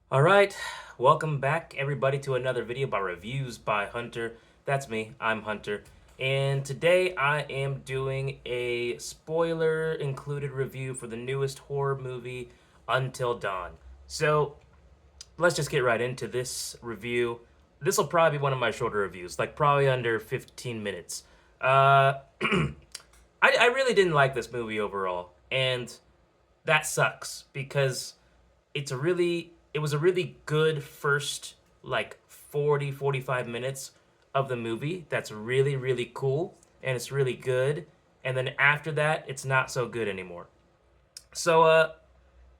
All right, welcome back everybody to another video by Reviews by Hunter. That's me, I'm Hunter. And today I am doing a spoiler included review for the newest horror movie, Until Dawn. So let's just get right into this review. This will probably be one of my shorter reviews, like probably under 15 minutes. I really didn't like this movie overall, and that sucks because it was a really good first like 40-45 minutes of the movie. That's really cool and it's really good, and then after that it's not so good anymore. So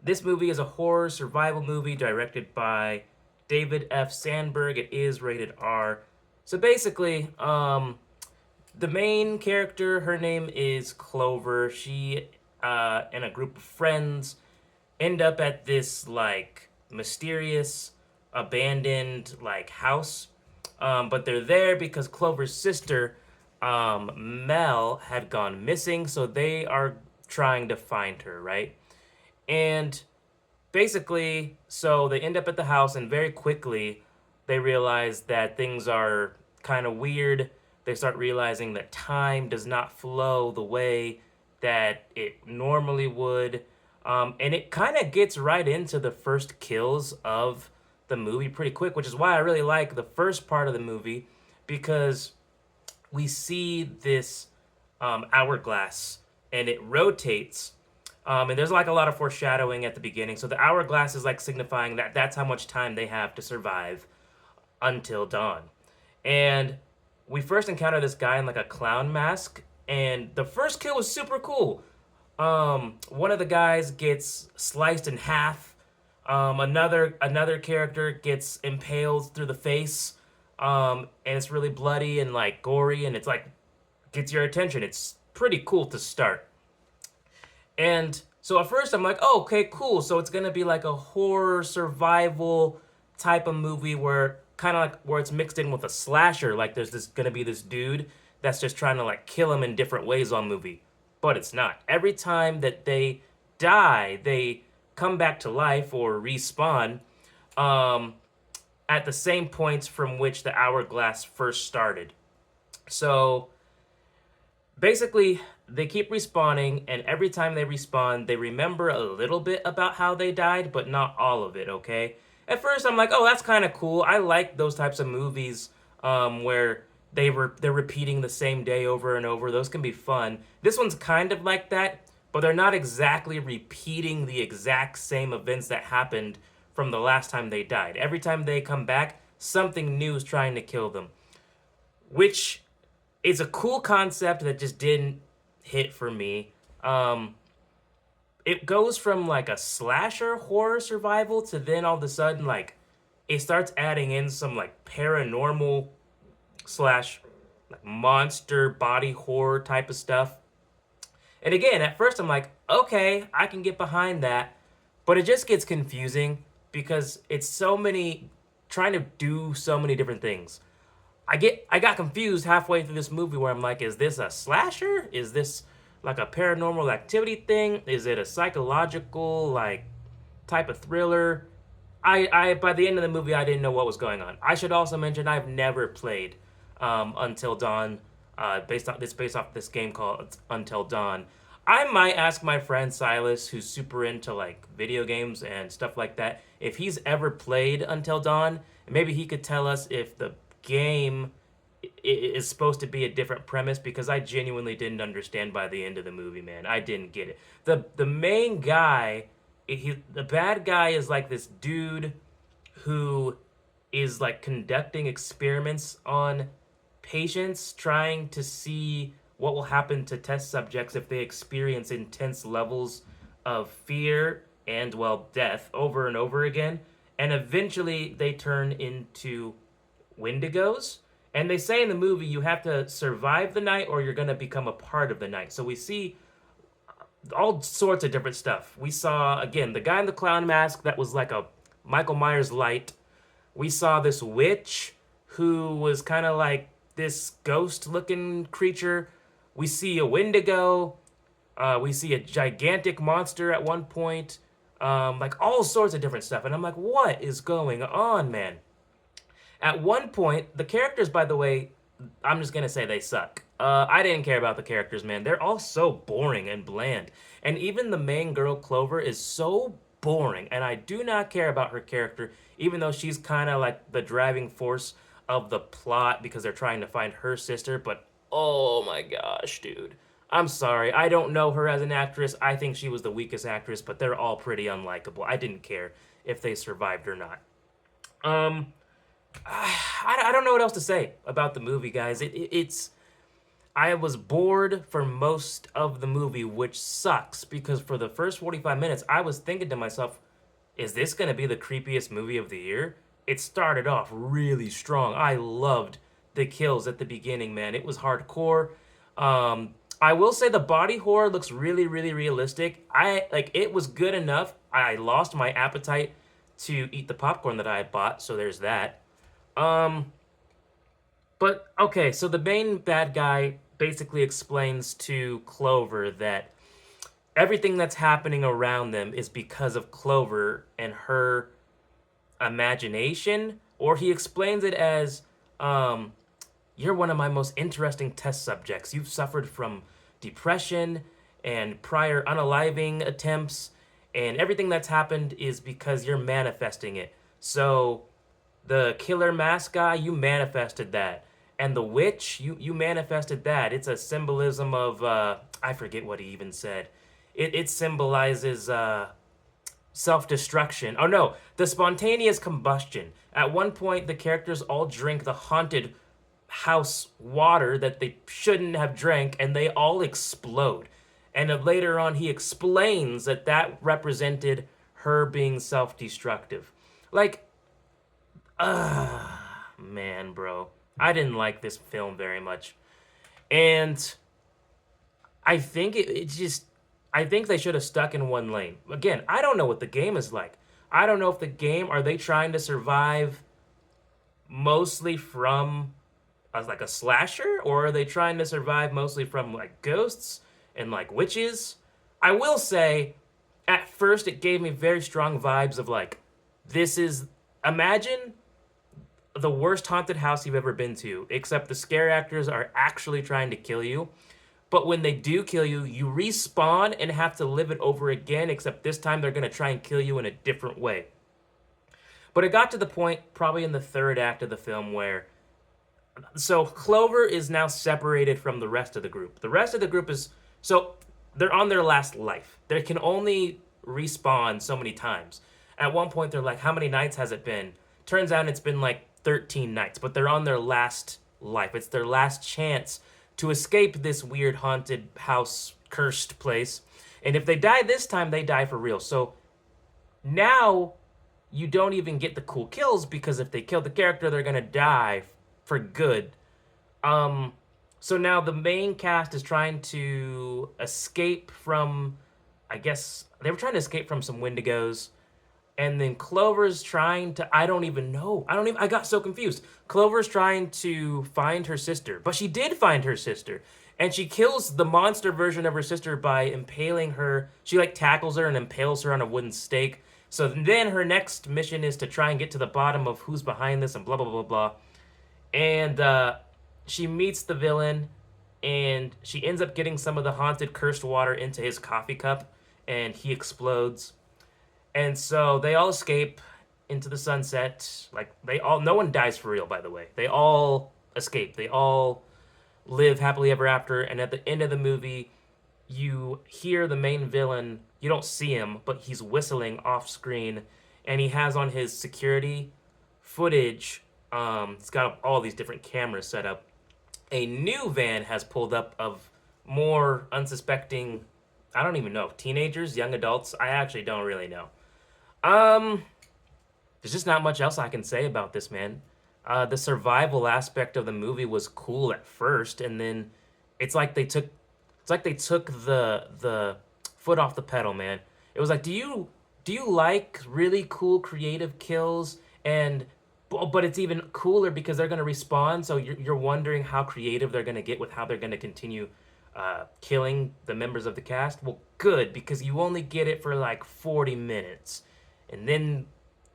this movie is a horror survival movie directed by David F. Sandberg. It is rated R. So basically, the main character, her name is Clover. She and a group of friends end up at this like mysterious abandoned like house, but they're there because Clover's sister, Mel, had gone missing, so they are trying to find her, right? And basically, so they end up at the house, and very quickly they realize that things are kind of weird. They start realizing that time does not flow the way that it normally would. And it kind of gets right into the first kills of the movie pretty quick, which is why I really like the first part of the movie, because we see this hourglass and it rotates. And there's like a lot of foreshadowing at the beginning. So the hourglass is like signifying that that's how much time they have to survive until dawn. And we first encounter this guy in like a clown mask, and the first kill was super cool. One of the guys gets sliced in half. Another character gets impaled through the face. And it's really bloody and like gory, and it's like gets your attention. It's pretty cool to start. And so at first I'm like, oh, okay, cool. So it's gonna be like a horror survival type of movie where kind of like where it's mixed in with a slasher. Like there's this gonna be this dude that's just trying to like kill him in different ways on movie. But it's not. Every time that they die, they come back to life or respawn um, at the same points from which the hourglass first started. So basically, they keep respawning, and every time they respawn, they remember a little bit about how they died, but not all of it, okay? At first, I'm like, oh, that's kind of cool. I like those types of movies where they're repeating the same day over and over. Those can be fun. This one's kind of like that, but they're not exactly repeating the exact same events that happened from the last time they died. Every time they come back, something new is trying to kill them, which is a cool concept that just didn't hit for me. Um, it goes from like a slasher horror survival to then all of a sudden like it starts adding in some like paranormal slash like monster body horror type of stuff. And again, at first I'm like, okay, I can get behind that, but it just gets confusing because it's so many trying to do so many different things. I got confused halfway through this movie where I'm like, is this a slasher? Is this like a paranormal activity thing? Is it a psychological like type of thriller? I by the end of the movie I didn't know what was going on. I should also mention I've never played Until Dawn. Based off this game called Until Dawn. I might ask my friend Silas, who's super into like video games and stuff like that, if he's ever played Until Dawn. Maybe he could tell us if the game is supposed to be a different premise, because I genuinely didn't understand by the end of the movie, man. I didn't get it. The main guy, the bad guy is like this dude who is like conducting experiments on patients, trying to see what will happen to test subjects if they experience intense levels of fear and, well, death over and over again. And eventually they turn into Wendigos. And they say in the movie you have to survive the night or you're going to become a part of the night. So we see all sorts of different stuff. We saw, again, the guy in the clown mask that was like a Michael Myers light. We saw this witch who was kind of like this ghost looking creature. We see a Wendigo. We see a gigantic monster at one point. like all sorts of different stuff. And I'm like, what is going on, man? At one point, the characters, by the way, I'm just gonna say they suck. I didn't care about the characters, man. They're all so boring and bland. And even the main girl, Clover, is so boring. And I do not care about her character, even though she's kind of like the driving force of the plot because they're trying to find her sister. But oh my gosh, dude. I'm sorry. I don't know her as an actress. I think she was the weakest actress, but they're all pretty unlikable. I didn't care if they survived or not. Um, I don't know what else to say about the movie, guys. It's I was bored for most of the movie, which sucks because for the first 45 minutes, I was thinking to myself, is this going to be the creepiest movie of the year? It started off really strong. I loved the kills at the beginning, man. It was hardcore. I will say the body horror looks really, really realistic. It was good enough. I lost my appetite to eat the popcorn that I had bought, so there's that. Um, but okay, so the main bad guy basically explains to Clover that everything that's happening around them is because of Clover and her imagination, or he explains it as, um, you're one of my most interesting test subjects. You've suffered from depression and prior unaliving attempts, and everything that's happened is because you're manifesting it. So the killer mask guy, you manifested that. And the witch, you manifested that. It's a symbolism of I forget what he even said. It symbolizes self-destruction. Oh no, the spontaneous combustion. At one point the characters all drink the haunted house water that they shouldn't have drank and they all explode. And then later on he explains that that represented her being self-destructive. Like, man, bro. I didn't like this film very much. And I think it just I think they should have stuck in one lane. Again, I don't know what the game is like. I don't know if the game are they trying to survive mostly from like a slasher or are they trying to survive mostly from like ghosts and like witches? I will say at first it gave me very strong vibes of like this is imagine the worst haunted house you've ever been to, except the scare actors are actually trying to kill you. But when they do kill you, you respawn and have to live it over again, except this time they're going to try and kill you in a different way. But it got to the point, probably in the third act of the film, where. So Clover is now separated from the rest of the group. The rest of the group is. So they're on their last life. They can only respawn so many times. At one point, they're like, how many nights has it been? Turns out it's been like 13 nights, but they're on their last life. It's their last chance to escape this weird haunted house cursed place. And if they die this time, they die for real. So now you don't even get the cool kills because if they kill the character, they're gonna die for good. So now the main cast is trying to escape from, I guess they were trying to escape from some Wendigos. And then Clover's trying to, I don't even know. I got so confused. Clover's trying to find her sister, but she did find her sister. And she kills the monster version of her sister by impaling her. She like tackles her and impales her on a wooden stake. So then her next mission is to try and get to the bottom of who's behind this and blah, blah, blah, blah. And she meets the villain and she ends up getting some of the haunted cursed water into his coffee cup and he explodes. And so they all escape into the sunset. Like no one dies for real, by the way. They all escape. They all live happily ever after. And at the end of the movie, you hear the main villain. You don't see him, but he's whistling off screen. And he has on his security footage. He's got all these different cameras set up. A new van has pulled up of more unsuspecting, I don't even know, teenagers, young adults. I actually don't really know. There's just not much else I can say about this, man. The survival aspect of the movie was cool at first, and then it's like they took the foot off the pedal, man. It was like, do you like really cool creative kills and but it's even cooler because they're gonna respawn, so you're wondering how creative they're gonna get with how they're gonna continue killing the members of the cast. Well, good, because you only get it for like 40 minutes, and then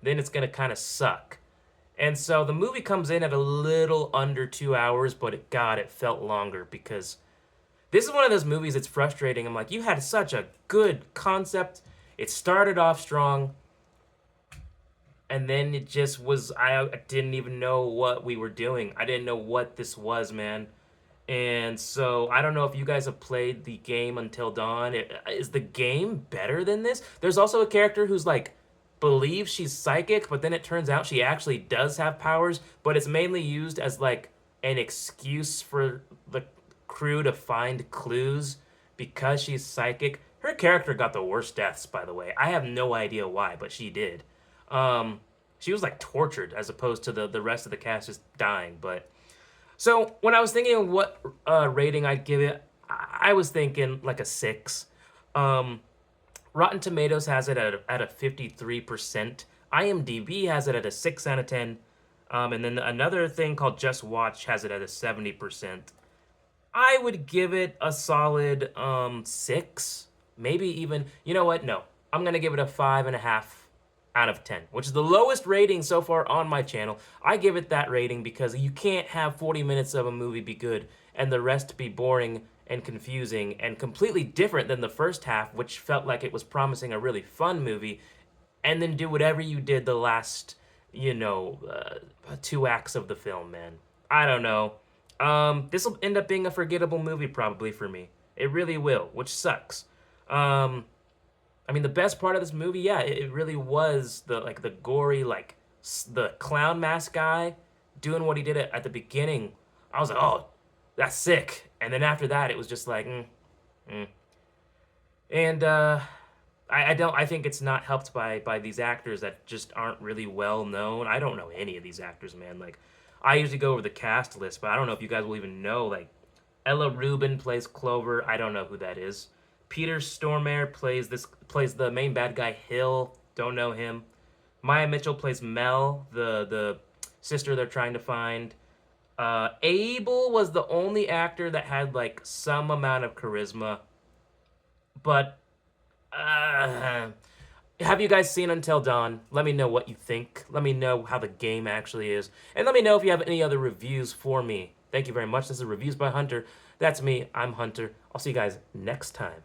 it's gonna kind of suck. And so the movie comes in at a little under 2 hours, but it felt longer because this is one of those movies that's frustrating. I'm like, you had such a good concept. It started off strong, and then it just was. I didn't even know what we were doing. I didn't know what this was, man. And so I don't know if you guys have played the game Until Dawn. Is the game better than this? There's also a character who's like believes she's psychic, but then it turns out she actually does have powers, but it's mainly used as like an excuse for the crew to find clues because she's psychic. Her character got the worst deaths, by the way. I have no idea why, but she did. She was like tortured as opposed to the rest of the cast just dying. But so when I was thinking of what rating I'd give it, I was thinking like a 6. Rotten Tomatoes has it at a 53%. IMDb has it at a 6 out of 10. And then another thing called Just Watch has it at a 70%. I would give it a solid 6. Maybe even, you know what? No. I'm going to give it a 5.5 out of 10, which is the lowest rating so far on my channel. I give it that rating because you can't have 40 minutes of a movie be good and the rest be boring and confusing and completely different than the first half, which felt like it was promising a really fun movie, and then do whatever you did the last, 2 acts of the film, man. I don't know. This will end up being a forgettable movie probably for me. It really will, which sucks. I mean, the best part of this movie, yeah, it really was the gory, the clown mask guy doing what he did at the beginning. I was like, oh, that's sick. And then after that, it was just like, And I think it's not helped by these actors that just aren't really well known. I don't know any of these actors, man. Like, I usually go over the cast list, but I don't know if you guys will even know. Like, Ella Rubin plays Clover. I don't know who that is. Peter Stormare plays the main bad guy, Hill. Don't know him. Maya Mitchell plays Mel, the sister they're trying to find. Abel was the only actor that had like some amount of charisma. But have you guys seen Until Dawn? Let me know what you think. Let me know how the game actually is. And let me know if you have any other reviews for me. Thank you very much. This is Reviews by Hunter. That's me. I'm Hunter. I'll see you guys next time.